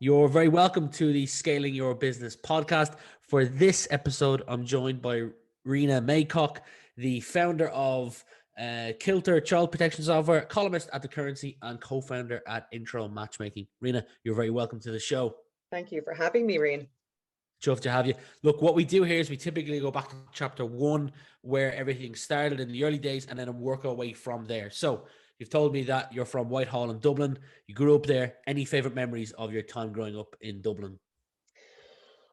You're very welcome to the Scaling Your Business podcast. For this episode, I'm joined by Rena Maycock, the founder of Cilter Child Protection Software, columnist at The Currency, and co-founder at Intro Matchmaking. Rena, you're very welcome to the show. Thank you for having me, Rian. Chuffed to have you. Look, what we do here is we typically go back to chapter 1, where everything started in the early days, and then work our way from there. So you've told me that you're from Whitehall in Dublin. You grew up there. Any favorite memories of your time growing up in Dublin?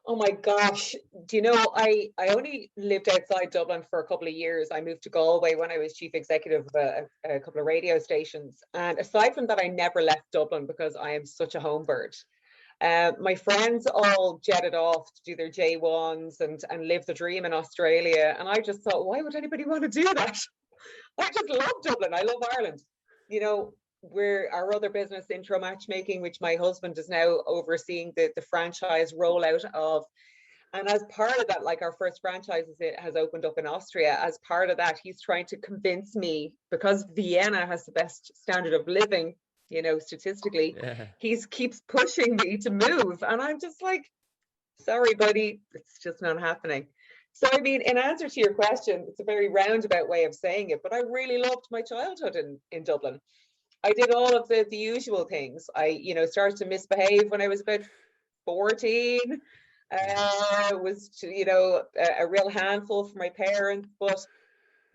Oh my gosh. Do you know, I only lived outside Dublin for a couple of years. I moved to Galway when I was chief executive of a couple of radio stations. And aside from that, I never left Dublin because I am such a home bird. My friends all jetted off to do their J1s and live the dream in Australia. And I just thought, why would anybody want to do that? I just love Dublin. I love Ireland. You know, our other business, Intro Matchmaking, which my husband is now overseeing the franchise rollout of. And as part of that, like our first franchise has opened up in Austria. As part of that, he's trying to convince me, because Vienna has the best standard of living, you know, statistically, he keeps pushing me to move. And I'm just like, sorry, buddy, it's just not happening. So, I mean, in answer to your question, it's a very roundabout way of saying it, but I really loved my childhood in Dublin. I did all of the usual things. I, started to misbehave when I was about 14. Was, a real handful for my parents. But,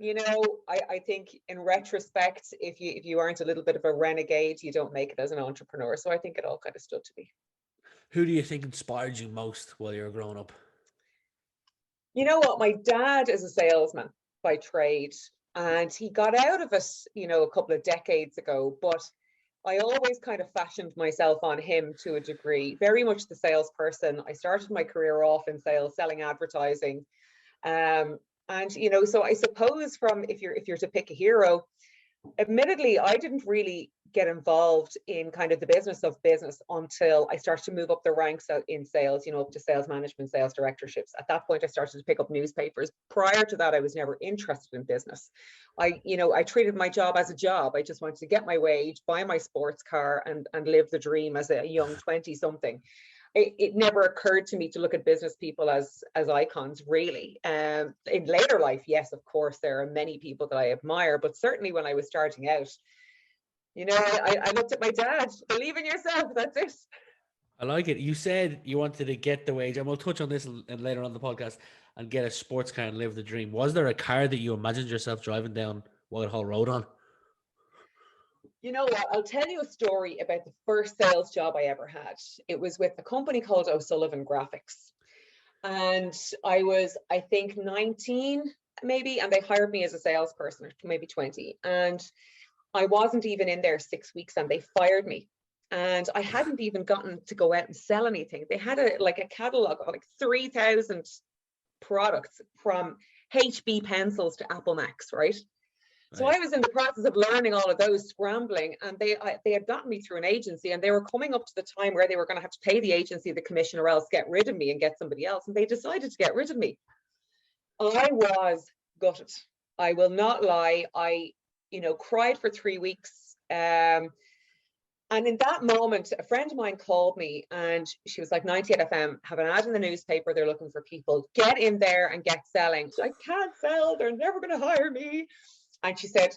I think in retrospect, if you aren't a little bit of a renegade, you don't make it as an entrepreneur. So I think it all kind of stood to me. Who do you think inspired you most while you were growing up? You know what? My dad is a salesman by trade. And he got out of it, a couple of decades ago, but I always kind of fashioned myself on him to a degree, very much the salesperson. I started my career off in sales, selling advertising. So I suppose if you're to pick a hero, admittedly, I didn't really get involved in kind of the business of business until I started to move up the ranks in sales, up to sales management, sales directorships. At that point, I started to pick up newspapers. Prior to that, I was never interested in business. I treated my job as a job. I just wanted to get my wage, buy my sports car, and live the dream as a young 20-something. It never occurred to me to look at business people as icons, really. In later life, yes, of course, there are many people that I admire, but certainly when I was starting out, I looked at my dad. Believe in yourself. That's it. I like it. You said you wanted to get the wage, and we'll touch on this later on the podcast, and get a sports car and live the dream. Was there a car that you imagined yourself driving down Whitehall Road on? You know what? I'll tell you a story about the first sales job I ever had. It was with a company called O'Sullivan Graphics. And I was, I think, 19 maybe, and they hired me as a salesperson, maybe 20. And I wasn't even in there 6 weeks and they fired me. And I hadn't even gotten to go out and sell anything. They had a catalog of like 3,000 products, from HB pencils to Apple Macs, right? So I was in the process of learning all of those, scrambling, and they had gotten me through an agency, and they were coming up to the time where they were going to have to pay the agency the commission or else get rid of me and get somebody else. And they decided to get rid of me. I was gutted. I will not lie. I cried for 3 weeks. And in that moment, a friend of mine called me and she was like, 98 FM, have an ad in the newspaper. They're looking for people. Get in there and get selling. I can't sell. They're never going to hire me. And she said,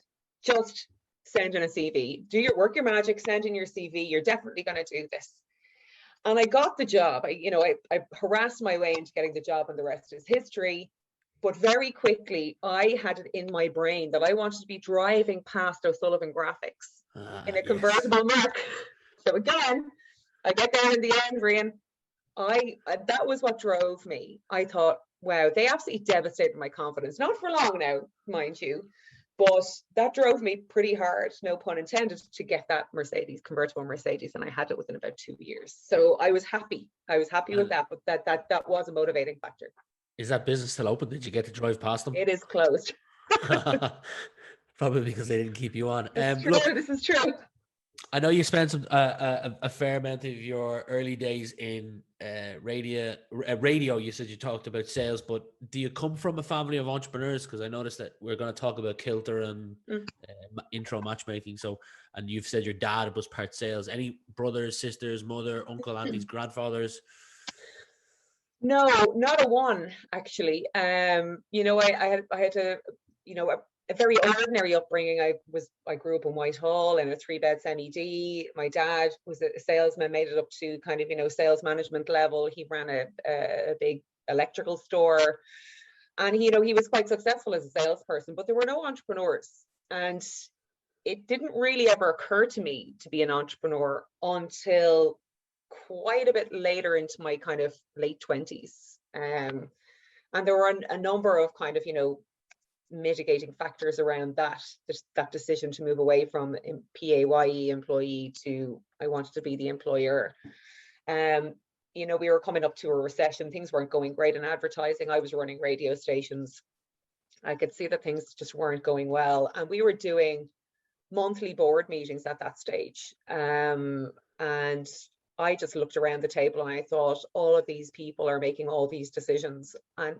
just send in a CV. Do your work, your magic, send in your CV. You're definitely going to do this. And I got the job. I harassed my way into getting the job, and the rest is history. But very quickly, I had it in my brain that I wanted to be driving past O'Sullivan Graphics in a convertible Merc. So again, I get there in the end, Rian. That was what drove me. I thought, wow, they absolutely devastated my confidence. Not for long now, mind you, but that drove me pretty hard, no pun intended, to get that convertible Mercedes, and I had it within about 2 years. So I was happy. With that, but that was a motivating factor. Is that business still open? Did you get to drive past them? It is closed. Probably because they didn't keep you on. This is true. I know you spent a fair amount of your early days in radio. You said you talked about sales, but do you come from a family of entrepreneurs? Because I noticed that we're going to talk about Cilter and Intro Matchmaking. So, and you've said your dad was part sales. Any brothers, sisters, mother, uncle, aunties, grandfathers? No, not a one actually. You know, I had a, you know, a very ordinary upbringing. I grew up in Whitehall in a 3-bed semi-D. My dad was a salesman, made it up to kind of, you know, sales management level. He ran a big electrical store, and you know, he was quite successful as a salesperson, but there were no entrepreneurs. And it didn't really ever occur to me to be an entrepreneur until quite a bit later into my kind of late 20s. And there were a number of kind of, you know, mitigating factors around that decision to move away from PAYE employee to I wanted to be the employer. You know, we were coming up to a recession. Things weren't going great in advertising. I was running radio stations. I could see that things just weren't going well. And we were doing monthly board meetings at that stage. And I just looked around the table and I thought, all of these people are making all these decisions. And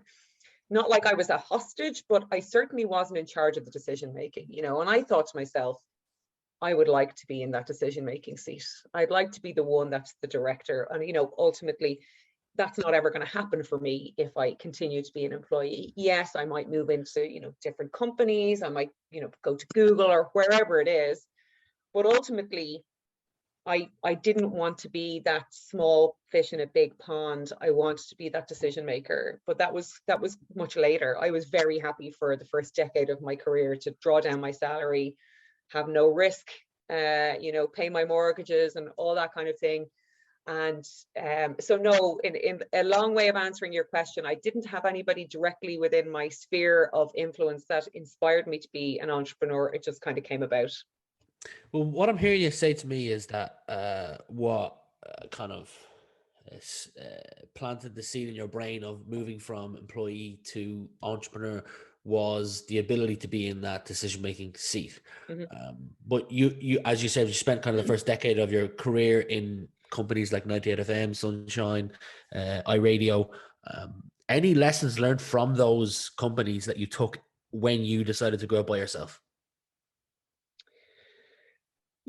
not like I was a hostage, but I certainly wasn't in charge of the decision making, you know. And I thought to myself, I would like to be in that decision making seat. I'd like to be the one that's the director. And, you know, ultimately, that's not ever going to happen for me if I continue to be an employee. Yes, I might move into, you know, different companies. I might, you know, go to Google or wherever it is. But ultimately, I didn't want to be that small fish in a big pond. I wanted to be that decision maker. But that was much later. I was very happy for the first decade of my career to draw down my salary, have no risk, you know, pay my mortgages and all that kind of thing. And so no, in a long way of answering your question, I didn't have anybody directly within my sphere of influence that inspired me to be an entrepreneur. It just kind of came about. Well, what I'm hearing you say to me is that what kind of planted the seed in your brain of moving from employee to entrepreneur was the ability to be in that decision-making seat. But you, as you said, you spent kind of the first decade of your career in companies like 98 FM, Sunshine, iRadio. Any lessons learned from those companies that you took when you decided to go out by yourself?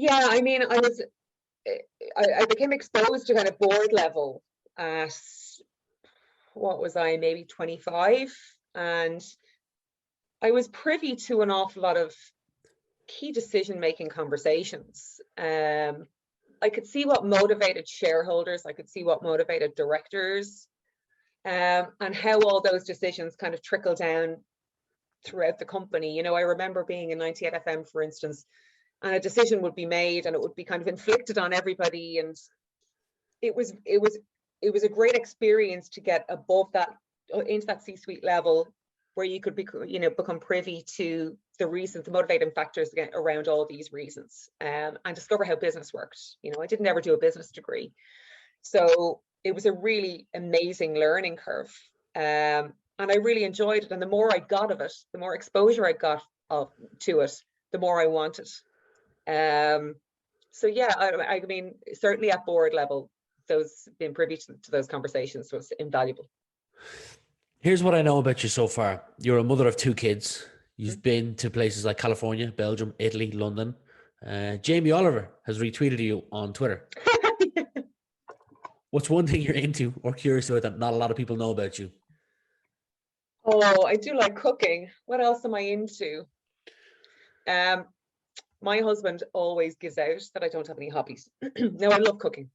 Yeah, I mean, I became exposed to kind of board level at, what was I, maybe 25, and I was privy to an awful lot of key decision-making conversations. I could see what motivated shareholders, I could see what motivated directors, and how all those decisions kind of trickle down throughout the company. You know, I remember being in 98 FM, for instance, and a decision would be made and it would be kind of inflicted on everybody. And it was a great experience to get above that, into that C-suite level, where you could be, you know, become privy to the reasons, the motivating factors around all these reasons, and discover how business worked. You know, I didn't ever do a business degree, so it was a really amazing learning curve, and I really enjoyed it. And the more I got of it, the more exposure I got to it, the more I wanted. So yeah, I mean, certainly at board level, those being privy to those conversations was invaluable. Here's what I know about you so far. You're a mother of 2 kids. You've been to places like California, Belgium, Italy, London. Jamie Oliver has retweeted you on Twitter. What's one thing you're into or curious about that not a lot of people know about you? Oh, I do like cooking. What else am I into? My husband always gives out that I don't have any hobbies. No, I love cooking.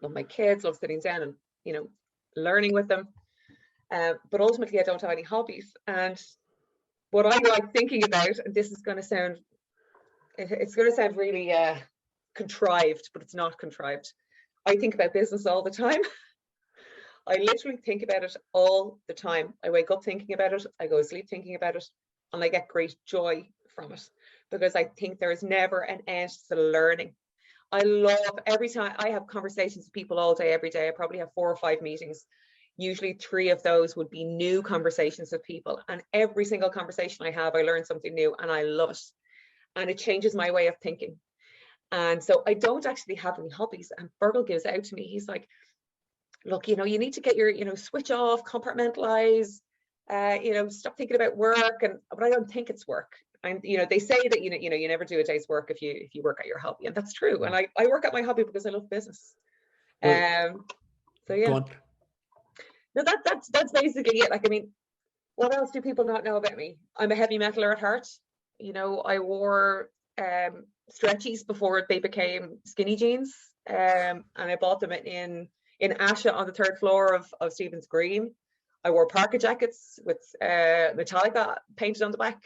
Love my kids, love sitting down and, you know, learning with them. But ultimately, I don't have any hobbies. And what I like thinking about, and this is going to sound, it's going to sound really contrived, but it's not contrived. I think about business all the time. I literally think about it all the time. I wake up thinking about it. I go to sleep thinking about it, and I get great joy from it, because I think there is never an end to the learning. I love every time I have conversations with people all day, every day. I probably have 4 or 5 meetings. Usually 3 of those would be new conversations with people. And every single conversation I have, I learn something new and I love it. And it changes my way of thinking. And so I don't actually have any hobbies. And Fergal gives out to me. He's like, look, you need to get your, switch off, compartmentalize, stop thinking about work. But I don't think it's work. And, they say that, you never do a day's work if you work at your hobby. And that's true. And I work at my hobby because I love business. Well, So yeah. go on. No, that's basically it. Like, I mean, what else do people not know about me? I'm a heavy metaler at heart. I wore stretchies before they became skinny jeans. And I bought them in Asha on the third floor of Stephen's Green. I wore parka jackets with Metallica painted on the back.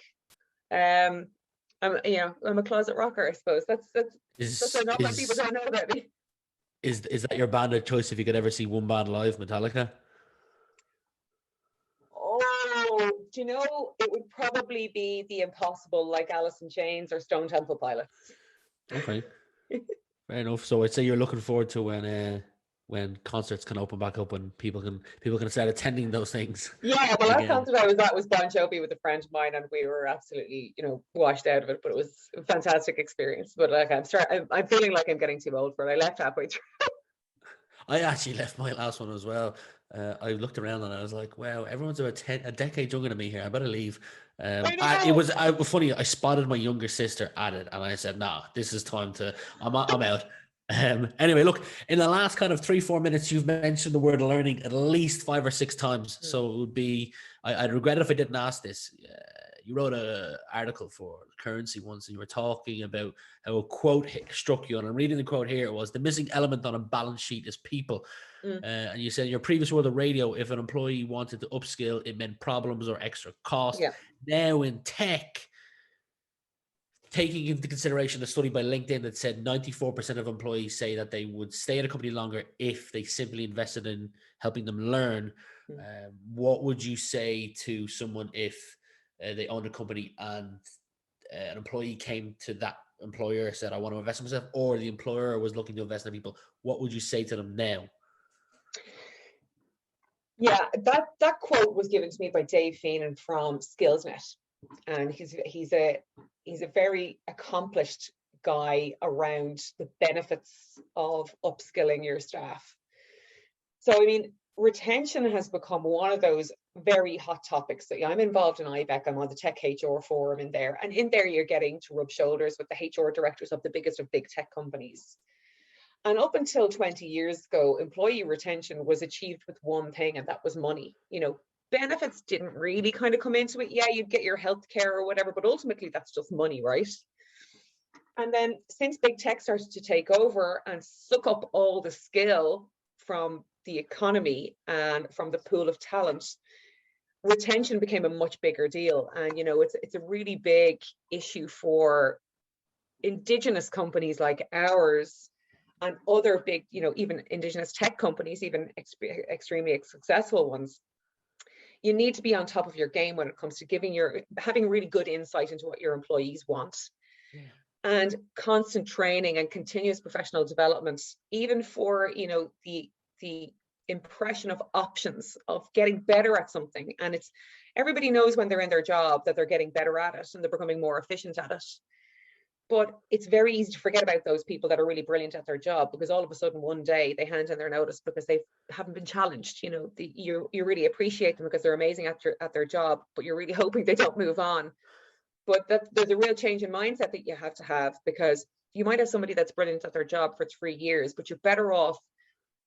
I'm a closet rocker, I suppose. That's not what people don't know about me. Is that your band of choice if you could ever see one band live, Metallica? Oh, do you know, it would probably be The Impossible, like Alice in Chains or Stone Temple Pilots. Okay. Fair enough. So I'd say you're looking forward to when concerts can open back up and people can start attending those things. Yeah, the last concert I was at was Bon Jovi with a friend of mine, and we were absolutely, washed out of it. But it was a fantastic experience. But like, I'm feeling like I'm getting too old for it. I left halfway through. I actually left my last one as well. I looked around and I was like, wow, everyone's about a decade younger than me here. I better leave. It was funny. I spotted my younger sister at it and I said, nah, this is time to, I'm out. Anyway, look, in the last kind of 3-4 minutes, you've mentioned the word learning at least 5 or 6 times. So it would be, I'd regret it if I didn't ask this. You wrote an article for Currency once and you were talking about how a quote struck you. And I'm reading the quote here. It was, the missing element on a balance sheet is people. And you said in your previous world of radio, if an employee wanted to upskill, it meant problems or extra cost. Yeah. Now in tech, taking into consideration a study by LinkedIn that said 94% of employees say that they would stay at a company longer if they simply invested in helping them learn. What would you say to someone if they owned a company and an employee came to that employer, said, I want to invest in myself, or the employer was looking to invest in people? What would you say to them now? Yeah, that quote was given to me by Dave Feenan from SkillsNet, and he's a very accomplished guy around the benefits of upskilling your staff. So, I mean, retention has become one of those very hot topics. So I'm involved in IBEC. I'm on the Tech HR Forum in there, and in there you're getting to rub shoulders with the HR directors of the biggest of big tech companies. And up until 20 years ago, employee retention was achieved with one thing, and that was money. Benefits didn't really kind of come into it. Yeah, you'd get your health care or whatever, but ultimately that's just money, right? And then since big tech started to take over and suck up all the skill from the economy and from the pool of talent, retention became a much bigger deal. And, it's a really big issue for indigenous companies like ours, and other big, even indigenous tech companies, even extremely successful ones. You need to be on top of your game when it comes to having really good insight into what your employees want. Yeah. And constant training and continuous professional development, even for, the impression of options, of getting better at something. And everybody knows when they're in their job that they're getting better at it and they're becoming more efficient at it. But it's very easy to forget about those people that are really brilliant at their job, because all of a sudden one day they hand in their notice because they haven't been challenged. You really appreciate them because they're amazing at their job, but you're really hoping they don't move on. But there's a real change in mindset that you have to have, because you might have somebody that's brilliant at their job for 3 years, but you're better off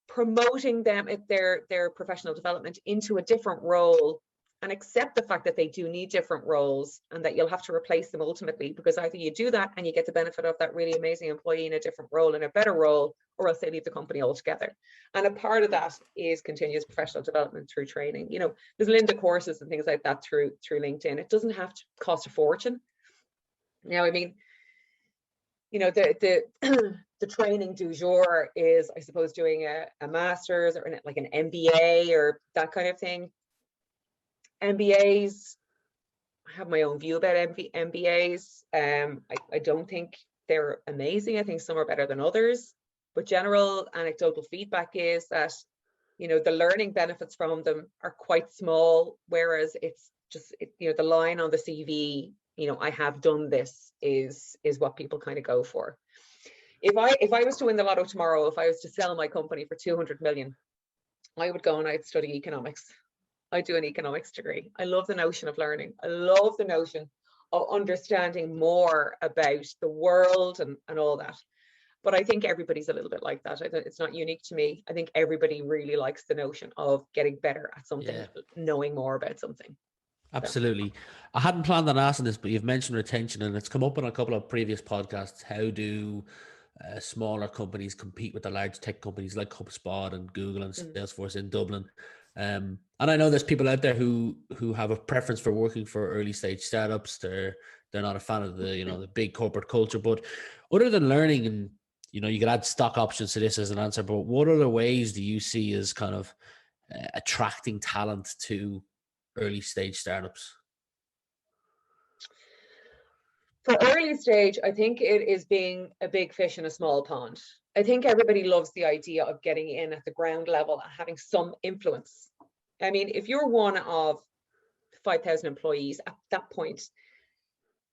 promoting them at their professional development into a different role, and accept the fact that they do need different roles and that you'll have to replace them ultimately, because either you do that and you get the benefit of that really amazing employee in a different role, in a better role, or else they leave the company altogether. And a part of that is continuous professional development through training. There's Linda courses and things like that through LinkedIn. It doesn't have to cost a fortune. Now, I mean, the the training du jour is, I suppose, doing a master's or like an MBA or that kind of thing. MBAs, I have my own view about MBAs. I don't think they're amazing. I think some are better than others. But general anecdotal feedback is that, the learning benefits from them are quite small, whereas it's just, the line on the CV, I have done this, is what people kind of go for. If I was to win the lotto tomorrow, if I was to sell my company for 200 million, I would go and I'd study economics. I'd do an economics degree. I love the notion of learning. I love the notion of understanding more about the world and all that. But I think everybody's a little bit like that. It's not unique to me. I think everybody really likes the notion of getting better at something, Yeah. knowing more about something. Absolutely. I hadn't planned on asking this, but you've mentioned retention, and it's come up in a couple of previous podcasts. How do smaller companies compete with the large tech companies like HubSpot and Google and Salesforce in Dublin? And I know there's people out there who have a preference for working for early stage startups. They're not a fan of the the big corporate culture. But other than learning, and you could add stock options to this as an answer. But what other ways do you see as kind of attracting talent to early stage startups? For early stage, I think it is being a big fish in a small pond. I think everybody loves the idea of getting in at the ground level and having some influence. I mean, if you're one of 5,000 employees at that point,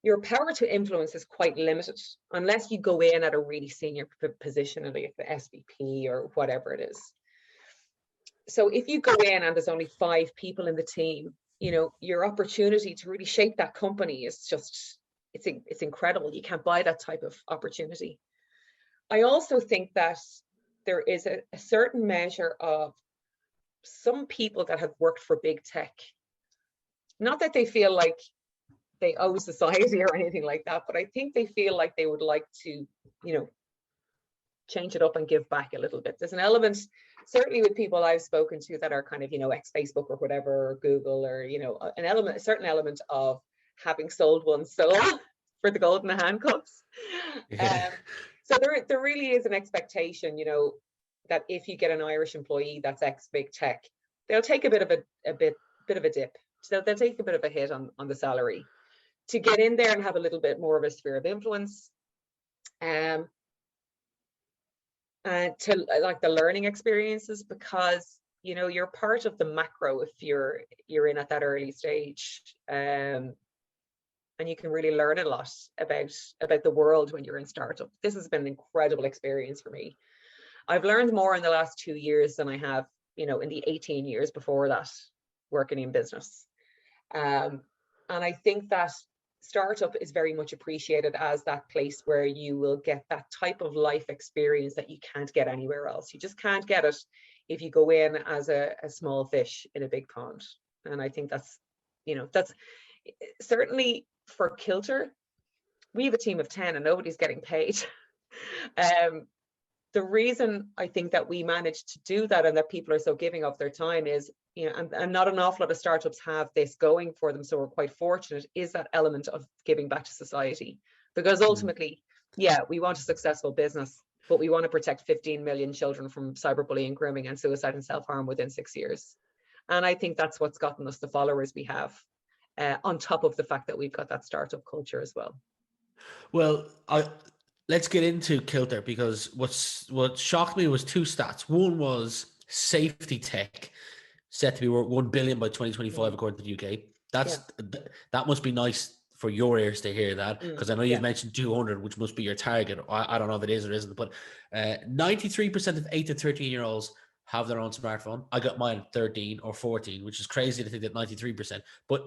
your power to influence is quite limited unless you go in at a really senior position, like the SVP or whatever it is. So if you go in and there's only 5 people in the team, your opportunity to really shape that company is just, it's incredible. You can't buy that type of opportunity. I also think that there is a certain measure of some people that have worked for big tech, not that they feel like they owe society or anything like that, but I think they feel like they would like to, change it up and give back a little bit. There's an element, certainly with people I've spoken to that are kind of, ex-Facebook or whatever, or Google, or, a certain element of having sold one's soul for the golden handcuffs. Yeah. So there really is an expectation, that if you get an Irish employee that's ex-big tech, they'll take a bit of a dip. So they'll take a bit of a hit on the salary to get in there and have a little bit more of a sphere of influence. And to like the learning experiences, because you're part of the macro if you're in at that early stage, and you can really learn a lot about the world when you're in startup. This has been an incredible experience for me. I've learned more in the last 2 years than I have in the 18 years before that working in business, and I think that startup is very much appreciated as that place where you will get that type of life experience that you can't get anywhere else. You just can't get it if you go in as a small fish in a big pond. And I think that's certainly for Cilter, we have a team of 10 and nobody's getting paid. The reason I think that we managed to do that and that people are so giving of their time is, and not an awful lot of startups have this going for them, so we're quite fortunate, is that element of giving back to society. Because ultimately, we want a successful business, but we want to protect 15 million children from cyberbullying, grooming, and suicide and self-harm within 6 years. And I think that's what's gotten us the followers we have, on top of the fact that we've got that startup culture as well. Well, let's get into Cilter, because what shocked me was 2 stats. One was safety tech set to be worth 1 billion by 2025, according to the UK. That must be nice for your ears to hear that, because I know you've mentioned 200, which must be your target. I don't know if it is or isn't, but 93% of 8 to 13-year-olds have their own smartphone. I got mine at 13 or 14, which is crazy to think that 93%. But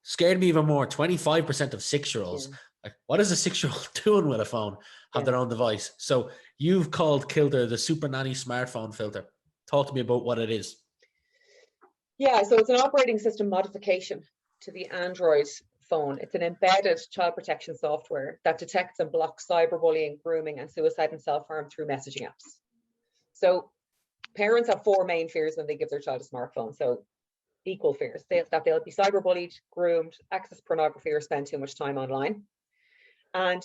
scared me even more, 25% of 6-year-olds. Like, what is a 6-year-old doing with a phone? Have their own device. So you've called Cilter the Supernanny smartphone filter. Talk to me about what it is. Yeah, so it's an operating system modification to the Android phone. It's an embedded child protection software that detects and blocks cyberbullying, grooming, and suicide and self-harm through messaging apps. So parents have 4 main fears when they give their child a smartphone. So equal fears, that they'll be cyberbullied, groomed, access pornography, or spend too much time online. And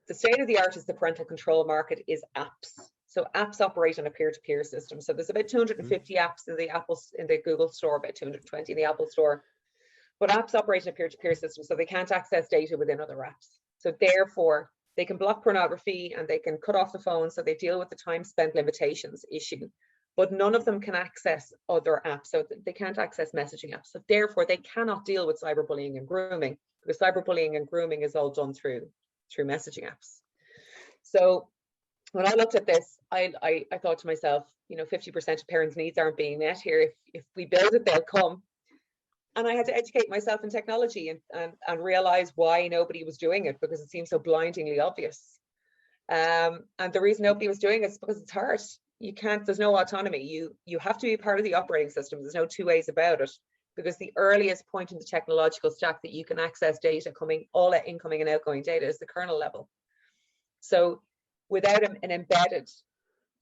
the state of the art is the parental control market is apps. So apps operate on a peer-to-peer system. So there's about 250 apps in the Google Store, about 220 in the Apple Store. But apps operate in a peer-to-peer system, so they can't access data within other apps. So therefore, they can block pornography and they can cut off the phone, so they deal with the time spent limitations issue. But none of them can access other apps, so they can't access messaging apps. So therefore, they cannot deal with cyberbullying and grooming, because cyberbullying and grooming is all done through messaging apps. So when I looked at this, I thought to myself, 50% of parents' needs aren't being met here. If we build it, they'll come. And I had to educate myself in technology and realize why nobody was doing it, because it seems so blindingly obvious. And the reason nobody was doing it is because it's hard. You can't, there's no autonomy. You have to be part of the operating system. There's no two ways about it, because the earliest point in the technological stack that you can access data, all that incoming and outgoing data, is the kernel level. So without an embedded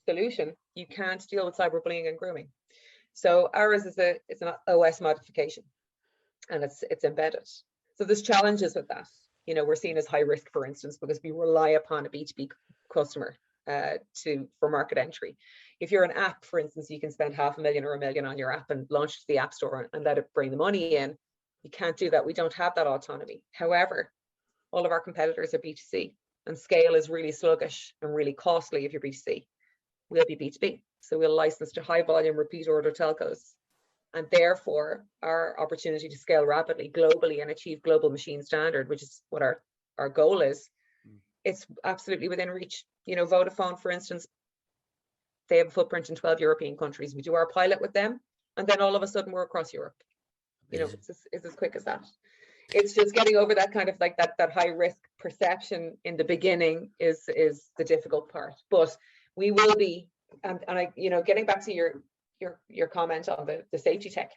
solution, you can't deal with cyberbullying and grooming. So ours is it's an OS modification, and it's embedded. So there's challenges with that. We're seen as high risk, for instance, because we rely upon a B2B customer for market entry. If you're an app, for instance, you can spend $500,000 or $1 million on your app and launch to the app store and let it bring the money in. You can't do that. We don't have that autonomy. However, all of our competitors are B2C, and scale is really sluggish and really costly if you're B2C. We'll be B2B. So we'll license to high volume repeat order telcos. And therefore, our opportunity to scale rapidly globally and achieve global machine standard, which is what our goal is, it's absolutely within reach. Vodafone, for instance, they have a footprint in 12 European countries. We do our pilot with them, and then all of a sudden we're across Europe. It's as quick as that. It's just getting over that kind of like that high risk perception in the beginning is the difficult part. But we will be, and I, getting back to your comment on the safety tech.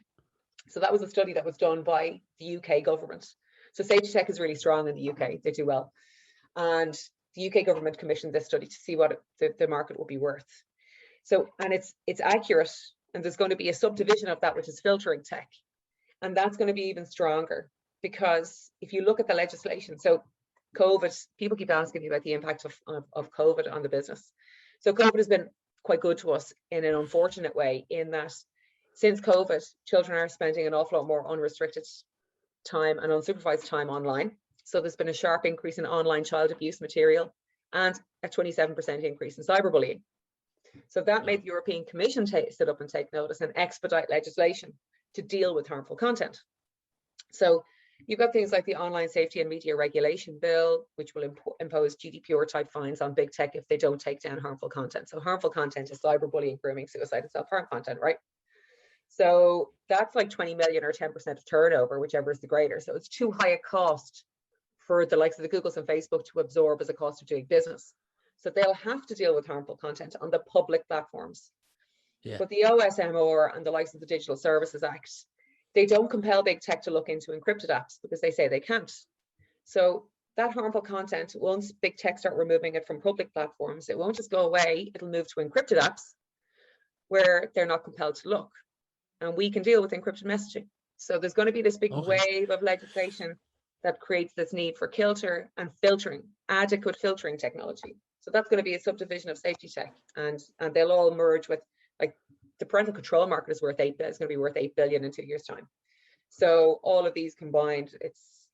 So that was a study that was done by the UK government. So safety tech is really strong in the UK. They do well. And the UK government commissioned this study to see what the market will be worth. So, and it's accurate. And there's going to be a subdivision of that, which is filtering tech. And that's going to be even stronger, because if you look at the legislation, so COVID, people keep asking me about the impact of COVID on the business. So COVID has been quite good to us in an unfortunate way, in that since COVID, children are spending an awful lot more unrestricted time and unsupervised time online. So there's been a sharp increase in online child abuse material and a 27% increase in cyberbullying. So that made the European Commission sit up and take notice and expedite legislation to deal with harmful content. So you've got things like the Online Safety and Media Regulation Bill, which will impose GDPR type fines on big tech if they don't take down harmful content. So harmful content is cyberbullying, grooming, suicide, and self-harm content, right? So that's like 20 million or 10% of turnover, whichever is the greater. So it's too high a cost for the likes of the Googles and Facebook to absorb as a cost of doing business. So they'll have to deal with harmful content on the public platforms. Yeah. But the OSMR and the likes of the Digital Services Act, they don't compel big tech to look into encrypted apps because they say they can't. So that harmful content, once big tech start removing it from public platforms, it won't just go away. It'll move to encrypted apps where they're not compelled to look. And we can deal with encrypted messaging. So there's going to be this big wave of legislation that creates this need for Cilter and filtering, adequate filtering technology. So that's going to be a subdivision of safety tech, and they'll all merge with, like, the parental control market is worth it's going to be worth 8 billion in 2 years' time. So all of these combined, it's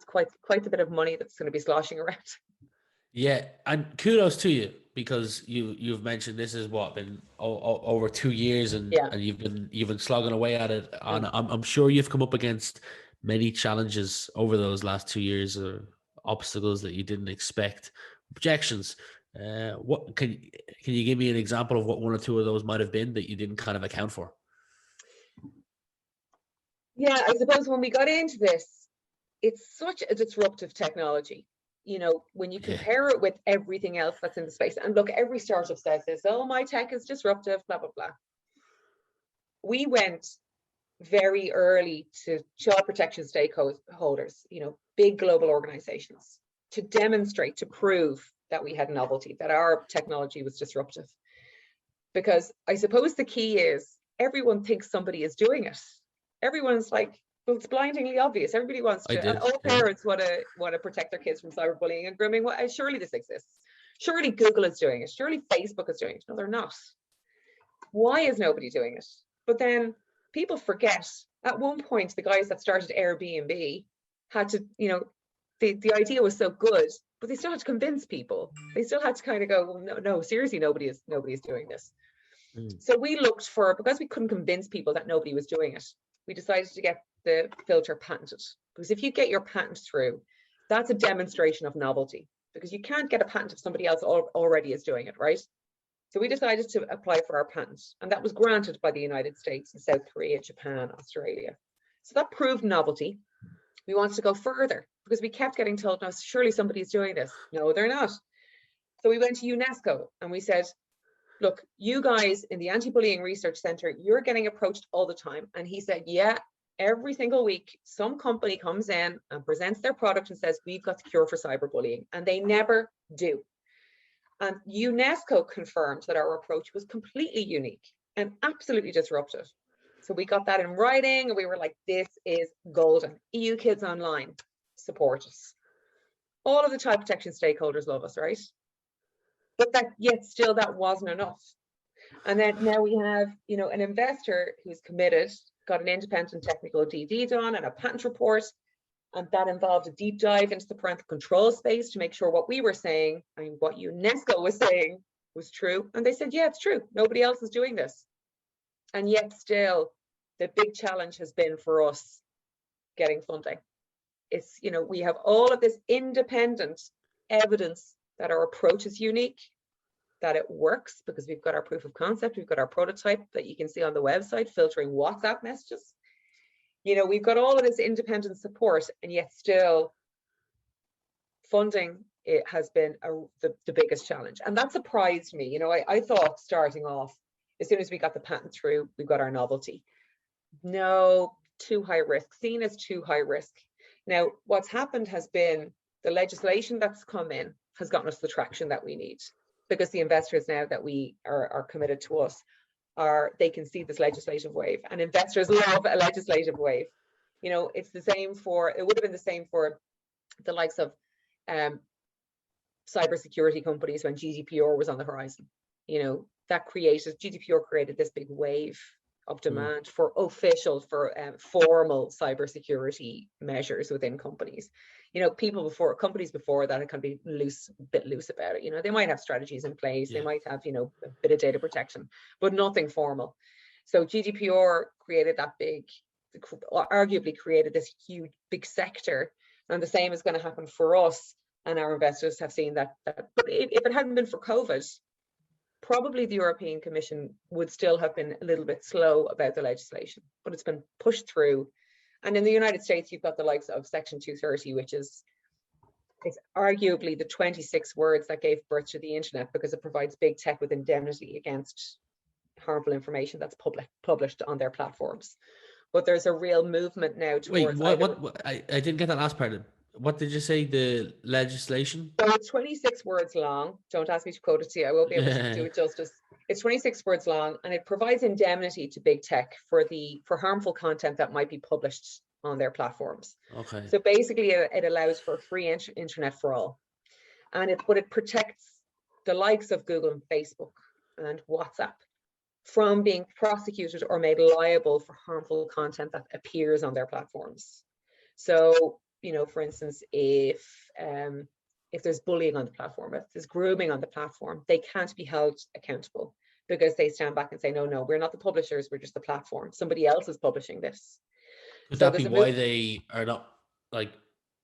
quite a bit of money that's going to be sloshing around. Yeah, and kudos to you, because you've mentioned this has been over 2 years, and you've been slogging away at it. And I'm sure you've come up against many challenges over those last 2 years, or obstacles that you didn't expect, objections. What can you give me an example of what one or two of those might have been that you didn't kind of account for? Yeah, I suppose when we got into this, it's such a disruptive technology. When you compare it with everything else that's in the space, and look, every startup says this, oh, my tech is disruptive, blah, blah, blah. We went very early to child protection stakeholders, big global organizations, to demonstrate, to prove that we had novelty, that our technology was disruptive. Because I suppose the key is everyone thinks somebody is doing it. Everyone's like, well, it's blindingly obvious. Everybody wants to, and all parents want to protect their kids from cyberbullying and grooming. Well, surely this exists. Surely Google is doing it. Surely Facebook is doing it. No, they're not. Why is nobody doing it? But then people forget, at one point, the guys that started Airbnb had to, the idea was so good, but they still had to convince people. They still had to kind of go, well, no, seriously, nobody is doing this. So we looked for, because we couldn't convince people that nobody was doing it, we decided to get the filter patented. Because if you get your patent through, that's a demonstration of novelty. because you can't get a patent if somebody else already is doing it, right? So we decided to apply for our patent, and that was granted by the United States and South Korea, Japan, Australia. So that proved novelty. We wanted to go further because we kept getting told, no, surely somebody's doing this. No, they're not. So we went to UNESCO and we said, look, you guys in the Anti-Bullying Research Center, you're getting approached all the time. And he said, yeah, every single week, some company comes in and presents their product and says, we've got the cure for cyberbullying. And they never do. And UNESCO confirmed that our approach was completely unique and absolutely disruptive. So we got that in writing and we were like, this is golden. EU Kids Online, support us. All of the child protection stakeholders love us, right? But yet still that wasn't enough. And then now we have, an investor who's committed, got an independent technical DD done and a patent report. And that involved a deep dive into the parental control space to make sure what we were saying and what UNESCO was saying was true. And they said, yeah, it's true. Nobody else is doing this. And yet still, the big challenge has been for us getting funding. It's, we have all of this independent evidence that our approach is unique, that it works because we've got our proof of concept, we've got our prototype that you can see on the website, filtering WhatsApp messages. We've got all of this independent support, and yet still funding, it has been the biggest challenge. And that surprised me. I thought starting off, as soon as we got the patent through, we got our novelty. No, too high risk, seen as too high risk. Now, what's happened has been the legislation that's come in has gotten us the traction that we need, because the investors now that we are committed to us, they can see this legislative wave, and investors love a legislative wave. It's the same it would have been the same for the likes of cybersecurity companies when GDPR was on the horizon. GDPR created this big wave of demand for formal cybersecurity measures within companies. Companies before that can be a bit loose about it. They might have strategies in place, they might have, a bit of data protection, but nothing formal. So GDPR created arguably created this huge, big sector, and the same is going to happen for us. And our investors have seen that. But if it hadn't been for COVID, probably the European Commission would still have been a little bit slow about the legislation, but it's been pushed through. And in the United States, you've got the likes of Section 230, which it's arguably the 26 words that gave birth to the internet, because it provides big tech with indemnity against harmful information that's published on their platforms. But there's a real movement now towards... Wait, what? I didn't get that last part. What did you say, the legislation? So it's 26 words long. Don't ask me to quote it to you. I won't be able to do it justice. It's 26 words long, and it provides indemnity to big tech for harmful content that might be published on their platforms. Okay. So basically, it allows for free internet for all, and it protects the likes of Google and Facebook and WhatsApp from being prosecuted or made liable for harmful content that appears on their platforms. So, for instance, if there's bullying on the platform, if there's grooming on the platform, they can't be held accountable because they stand back and say, no, we're not the publishers, we're just the platform. Somebody else is publishing this. Could that be why they are not,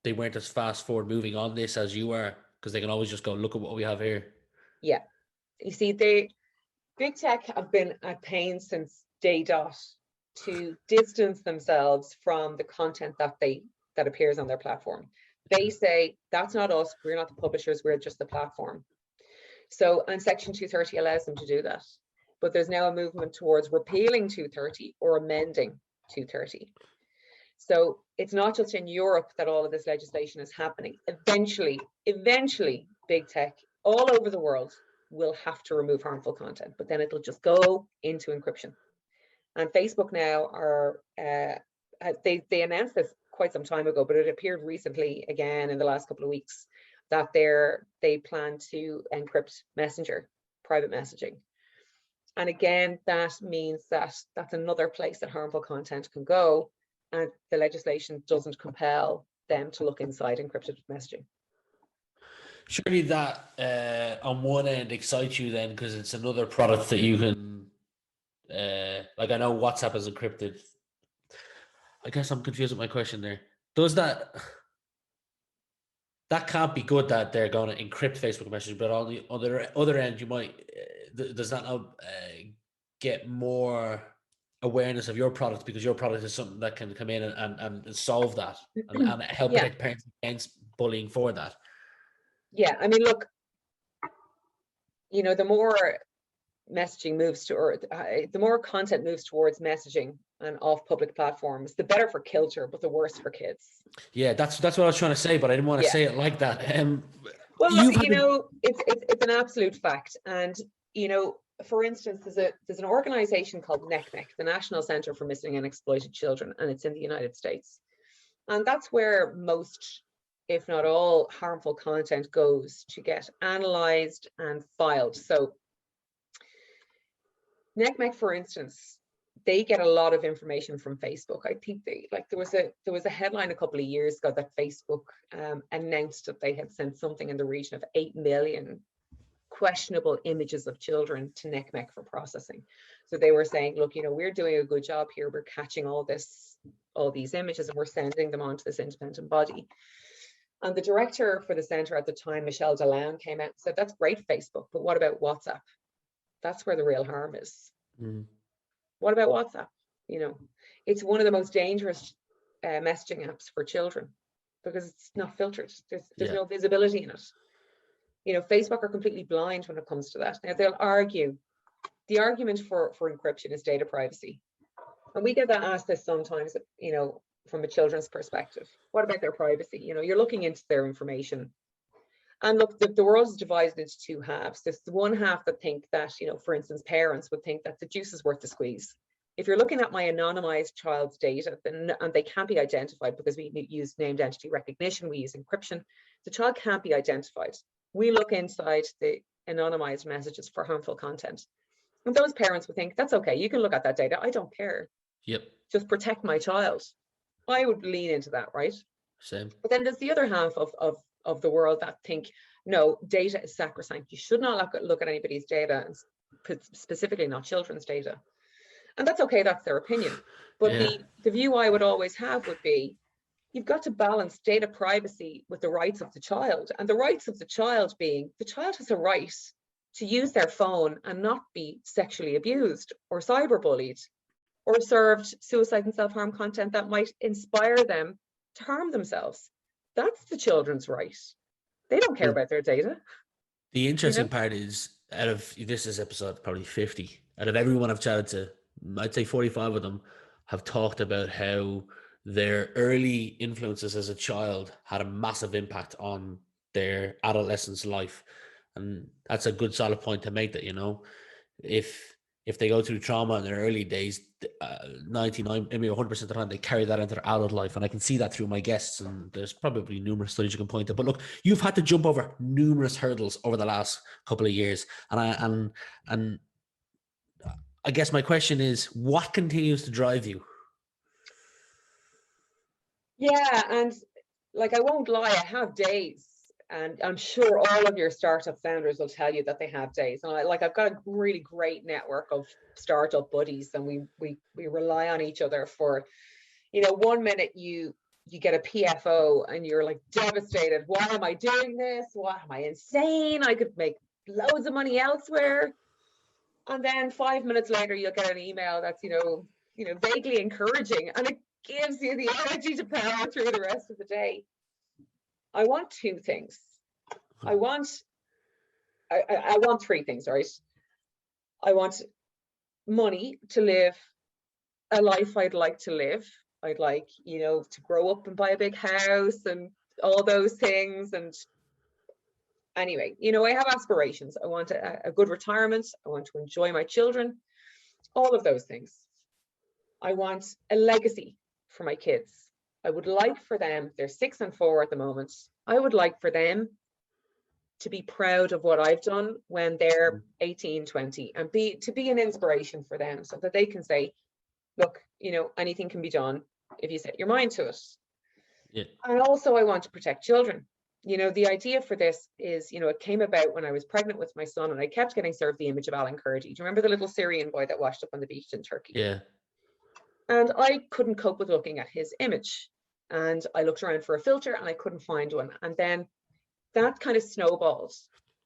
they weren't as fast forward moving on this as you are? Because they can always just go, look at what we have here. Yeah. You see, big tech have been at pains since day dot to distance themselves from the content that appears on their platform. They say, that's not us, we're not the publishers, we're just the platform. So, and Section 230 allows them to do that. But there's now a movement towards repealing 230 or amending 230. So it's not just in Europe that all of this legislation is happening. Eventually, big tech all over the world will have to remove harmful content, but then it'll just go into encryption. And Facebook now they announced this quite some time ago, but it appeared recently again in the last couple of weeks that they plan to encrypt Messenger, private messaging. And again, that means that that's another place that harmful content can go, and the legislation doesn't compel them to look inside encrypted messaging. Surely that on one end excites you then, because it's another product that you can, I know WhatsApp is encrypted. I guess I'm confused with my question there. Does that that can't be good that they're going to encrypt Facebook messages, but on the other end, you might does that not get more awareness of your product, because your product is something that can come in and solve that and help Yeah, protect parents against bullying for that. yeah. I mean, look, the more messaging moves to, or the more content moves towards messaging and off public platforms, the better for Cilter, but the worse for kids. Yeah, that's what I was trying to say, but I didn't want to Yeah. say it like that. Well, You've look, had it's an absolute fact. And, for instance, there's an organization called NCMEC, the National Center for Missing and Exploited Children, and it's in the United States. And that's where most, if not all, harmful content goes to get analyzed and filed. So NCMEC, for instance, they get a lot of information from Facebook. I think there was a headline a couple of years ago that Facebook announced that they had sent something in the region of 8 million questionable images of children to NCMEC for processing. So they were saying, look, we're doing a good job here. We're catching all these images and we're sending them on to this independent body. And the director for the center at the time, Michelle DeLown, came out and said, that's great, Facebook, but what about WhatsApp? That's where the real harm is. What about WhatsApp? It's one of the most dangerous messaging apps for children because it's not filtered. There's no visibility in it. Facebook are completely blind when it comes to that. Now they'll argue, the argument for encryption is data privacy. And we get asked this sometimes, from a children's perspective. What about their privacy? You're looking into their information. And look, the world is divided into two halves. There's the one half that think that, for instance, parents would think that the juice is worth the squeeze. If you're looking at my anonymized child's data, and they can't be identified because we use named entity recognition, we use encryption, the child can't be identified. We look inside the anonymized messages for harmful content. And those parents would think, that's okay, you can look at that data, I don't care. Yep. Just protect my child. I would lean into that, right? Same. But then there's the other half of the world that think, no, data is sacrosanct. You should not look at anybody's data, and specifically not children's data. And that's okay, that's their opinion. But the view I would always have would be, you've got to balance data privacy with the rights of the child. And the rights of the child being, the child has a right to use their phone and not be sexually abused or cyberbullied or served suicide and self-harm content that might inspire them to harm themselves. That's the children's right. They don't care about their data. The interesting part is, out of this is episode probably 50, out of everyone I've chatted to, I'd say 45 of them have talked about how their early influences as a child had a massive impact on their adolescence life. And that's a good solid point to make, that, if they go through trauma in their early days, 99, maybe 100% of the time, they carry that into their adult life. And I can see that through my guests, and there's probably numerous studies you can point to. But look, you've had to jump over numerous hurdles over the last couple of years. And I guess my question is, what continues to drive you? Yeah, and I won't lie, I have days. And I'm sure all of your startup founders will tell you that they have days. And I've got a really great network of startup buddies, and we rely on each other for, 1 minute you get a PFO and you're devastated. Why am I doing this? Why am I insane? I could make loads of money elsewhere. And then 5 minutes later, you'll get an email that's, vaguely encouraging, and it gives you the energy to power through the rest of the day. I want two things. I want three things, right? I want money to live a life I'd like to live. I'd like, to grow up and buy a big house and all those things. And anyway, I have aspirations. I want a good retirement. I want to enjoy my children, all of those things. I want a legacy for my kids. I would like for them, they're 6 and 4 at the moment, I would like for them to be proud of what I've done when they're 18, 20, and to be an inspiration for them, so that they can say, look, anything can be done if you set your mind to it. Yeah. And also I want to protect children. The idea for this is, it came about when I was pregnant with my son, and I kept getting served the image of Arealkeeper.ie. Do you remember the little Syrian boy that washed up on the beach in Turkey? Yeah. And I couldn't cope with looking at his image. And I looked around for a filter and I couldn't find one. And then that kind of snowballed.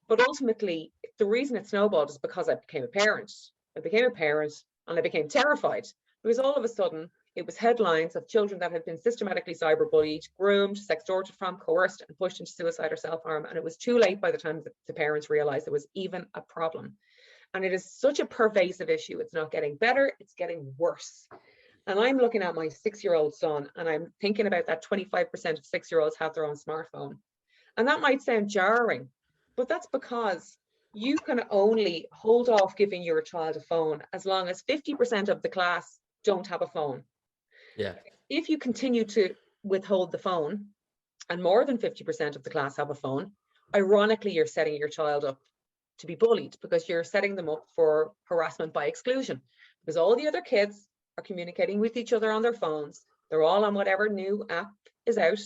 But ultimately, the reason it snowballed is because I became a parent. I became a parent and I became terrified, because all of a sudden it was headlines of children that had been systematically cyberbullied, groomed, sextorted from, coerced, and pushed into suicide or self-harm. And it was too late by the time that the parents realized there was even a problem. And it is such a pervasive issue. It's not getting better, it's getting worse. And I'm looking at my 6-year-old son and I'm thinking about that 25% of 6-year-olds have their own smartphone. And that might sound jarring, but that's because you can only hold off giving your child a phone as long as 50% of the class don't have a phone. Yeah. If you continue to withhold the phone and more than 50% of the class have a phone, ironically, you're setting your child up to be bullied, because you're setting them up for harassment by exclusion, because all the other kids are communicating with each other on their phones. They're all on whatever new app is out,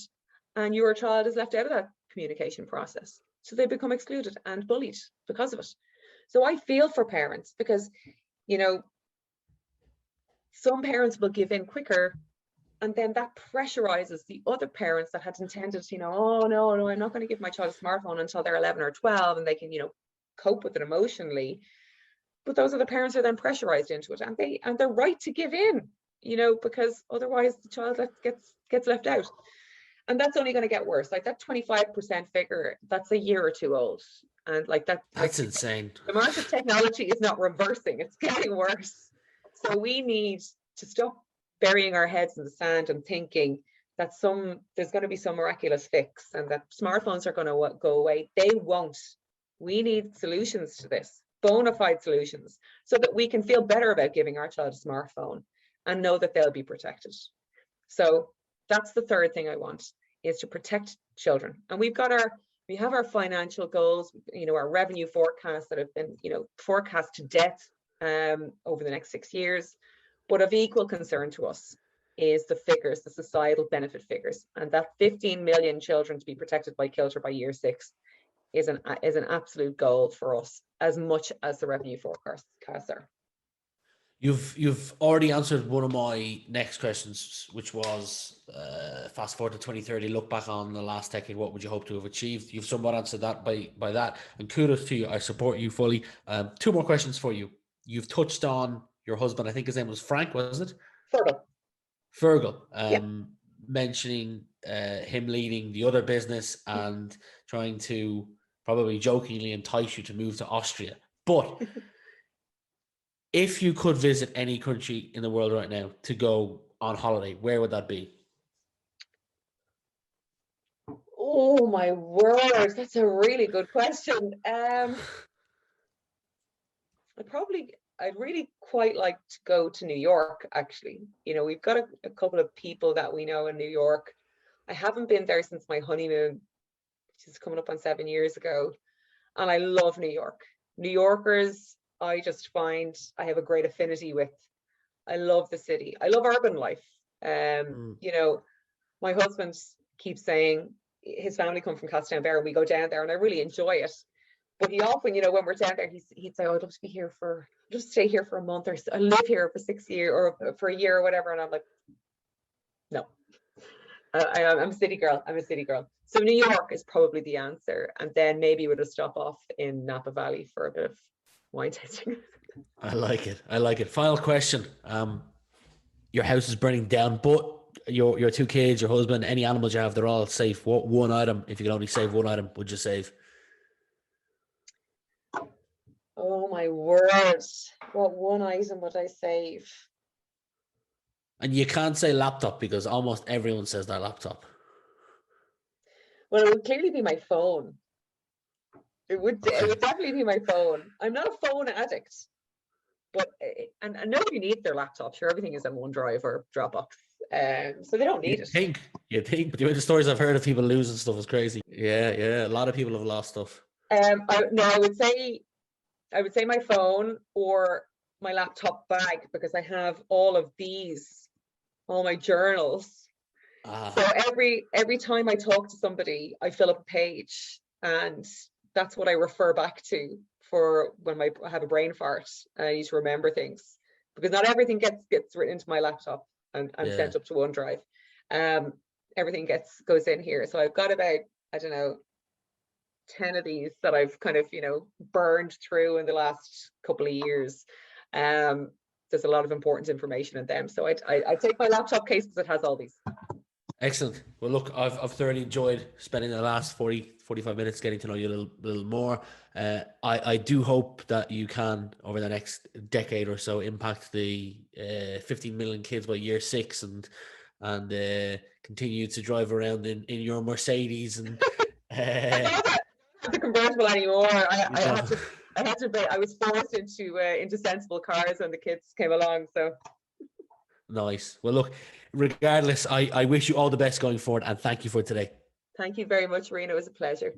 and your child is left out of that communication process. So they become excluded and bullied because of it. So I feel for parents, because, you know, some parents will give in quicker, and then that pressurizes the other parents that had intended, you know, oh no, I'm not going to give my child a smartphone until they're 11 or 12 and they can, you know, cope with it emotionally. But those other parents are then pressurized into it, and they're right to give in, you know, because otherwise the child gets left out. And that's only going to get worse. Like that 25% figure, that's a year or two old. And like that's insane. The amount of technology is not reversing, it's getting worse. So we need to stop burying our heads in the sand and thinking that there's going to be some miraculous fix and that smartphones are going to go away. They won't. We need solutions to this, bona fide solutions, so that we can feel better about giving our child a smartphone and know that they'll be protected. So that's the third thing I want, is to protect children. And we have our financial goals, you know, our revenue forecasts that have been, you know, forecast to death over the next 6 years. But of equal concern to us is the figures, the societal benefit figures, and that 15 million children to be protected by Cilter by year 6 is an absolute goal for us, as much as the revenue forecasts are. You've already answered one of my next questions, which was fast forward to 2030, look back on the last decade, what would you hope to have achieved? You've somewhat answered that by that, and kudos to you. I support you fully. Two more questions for you. You've touched on your husband. I think his name was Frank, wasn't it? Fergal. Mentioning him leading the other business and trying to probably jokingly entice you to move to Austria. But if you could visit any country in the world right now to go on holiday, where would that be? Oh my word, that's a really good question. I'd really quite like to go to New York, actually. You know, we've got a couple of people that we know in New York. I haven't been there since my honeymoon, which is coming up on 7 years ago. And I love New York. New Yorkers, I just find I have a great affinity with. I love the city. I love urban life. You know, my husband keeps saying his family come from Castletownbere, and we go down there and I really enjoy it. But he often, you know, when we're down there, he'd say, oh, I'd love to be here just stay here for a month, or I live here for 6 years or for a year or whatever. And I'm like, no, I'm a city girl. So New York is probably the answer. And then maybe we'll just stop off in Napa Valley for a bit of wine tasting. I like it. Final question. Your house is burning down, but your two kids, your husband, any animals you have, they're all safe. What one item, if you could only save one item, would you save? Oh my word. What one item would I save? And you can't say laptop, because almost everyone says their laptop. Well, it would clearly be my phone. It would definitely be my phone. I'm not a phone addict, but and nobody needs their laptop. Sure, everything is on OneDrive or Dropbox, so they don't need it. You think, but the stories I've heard of people losing stuff is crazy. Yeah, a lot of people have lost stuff. I would say my phone or my laptop bag, because I have all my journals. So every time I talk to somebody, I fill up a page, and that's what I refer back to for when I have a brain fart and I need to remember things, because not everything gets written into my laptop and sent up to OneDrive. Everything goes in here. So I've got about, I don't know, 10 of these that I've kind of, burned through in the last couple of years. There's a lot of important information in them. So I take my laptop case because it has all these. Excellent. Well, look, I've thoroughly enjoyed spending the last 45 minutes getting to know you a little more. I do hope that you can, over the next decade or so, impact the 15 million kids by year 6 and continue to drive around in your Mercedes and I don't have the convertible anymore. know. I had to. I was forced into sensible cars when the kids came along. So Nice. Well, look, regardless, I wish you all the best going forward, and thank you for today. thank you very much, Rena. It was a pleasure.